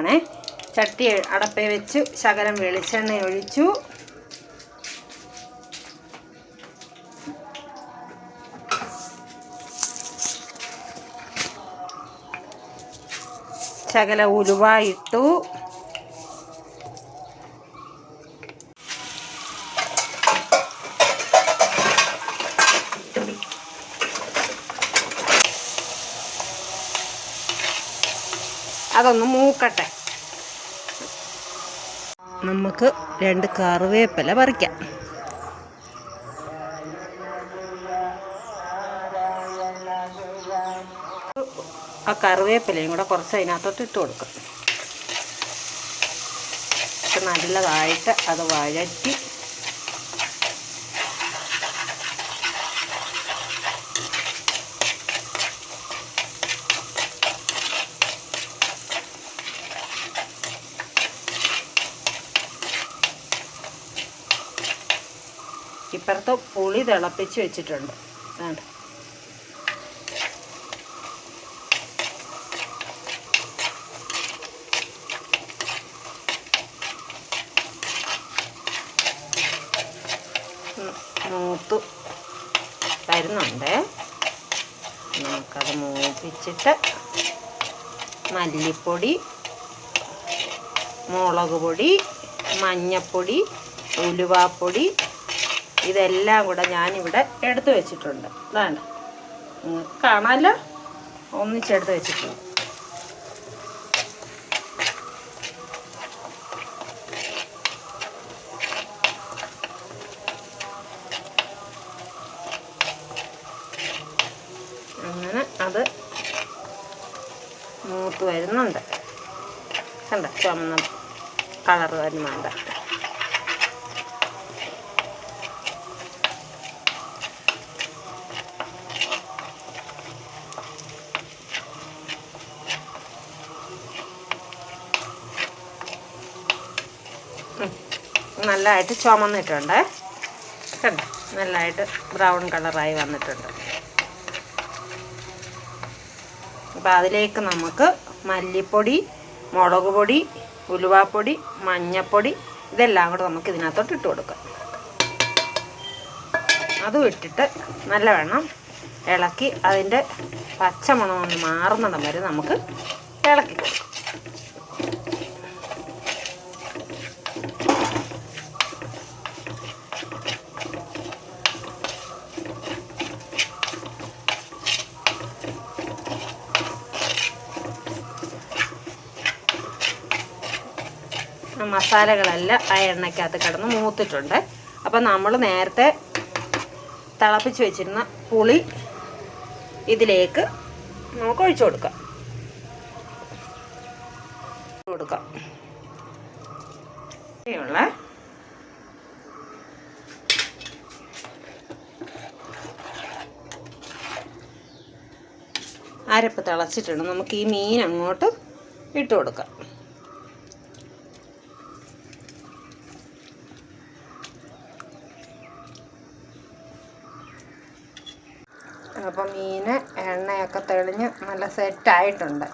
ചട്ടിയാണേ. ചട്ടി അടപ്പേ വെച്ചു, ശകലം വെളിച്ചെണ്ണ ഒഴിച്ചു. ശകല ഉലുവ ഇട്ടു. അതൊന്ന് മൂക്കട്ടെ. നമുക്ക് 2 കറിവേപ്പില പറിക്കാം. ആ കറിവേപ്പിലയും കൂടെ കുറച്ച് അതിനകത്തോട്ട് ഇട്ട് കൊടുക്കും. നല്ലതായിട്ട് അത് വഴറ്റി ഇപ്പുറത്ത് പുളി തിളപ്പിച്ച് വെച്ചിട്ടുണ്ട്. വേണ്ട, മൂത്ത് വരുന്നുണ്ട്. നമുക്കത് മൂപ്പിച്ചിട്ട് മല്ലിപ്പൊടി, മുളക് പൊടി, മഞ്ഞൾപ്പൊടി, ഉലുവാപ്പൊടി ഇതെല്ലാം കൂടെ ഞാനിവിടെ എടുത്ത് വെച്ചിട്ടുണ്ട്. ഇതാണ്, കാണാമല്ലോ, ഒന്നിച്ചെടുത്ത് വെച്ചിട്ടുണ്ട്. അങ്ങനെ അത് മൂത്ത് വരുന്നുണ്ട്. കണ്ട, ചുമന്ന കളർ വരുന്നുണ്ട്. നല്ലതായിട്ട് ചുമന്നിട്ടുണ്ട്. കണ്ട, നല്ലതായിട്ട് ബ്രൗൺ കളറായി വന്നിട്ടുണ്ട്. അപ്പോൾ അതിലേക്ക് നമുക്ക് മല്ലിപ്പൊടി, മുളക് പൊടി, ഉലുവാപ്പൊടി, മഞ്ഞൾപ്പൊടി ഇതെല്ലാം കൂടെ നമുക്ക് ഇതിനകത്തോട്ട് ഇട്ട് കൊടുക്കാം. അതും ഇട്ടിട്ട് നല്ലവണ്ണം ഇളക്കി അതിൻ്റെ പച്ചമണം ഒന്ന് മാറുന്നിടം വരെ നമുക്ക് ഇളക്കി കൊടുക്കാം. മസാലകളെല്ലാം ആ എണ്ണയ്ക്കകത്ത് കിടന്ന് മൂത്തിട്ടുണ്ട്. അപ്പം നമ്മൾ നേരത്തെ തിളപ്പിച്ച് വെച്ചിരുന്ന പുളി ഇതിലേക്ക് നമുക്ക് ഒഴിച്ചു കൊടുക്കാം. അരപ്പ് തിളച്ചിട്ടുണ്ട്. നമുക്ക് ഈ മീൻ അങ്ങോട്ട് ഇട്ട് കൊടുക്കാം. അപ്പം മീൻ എണ്ണയൊക്കെ തെളിഞ്ഞ് നല്ല സെറ്റായിട്ടുണ്ട്.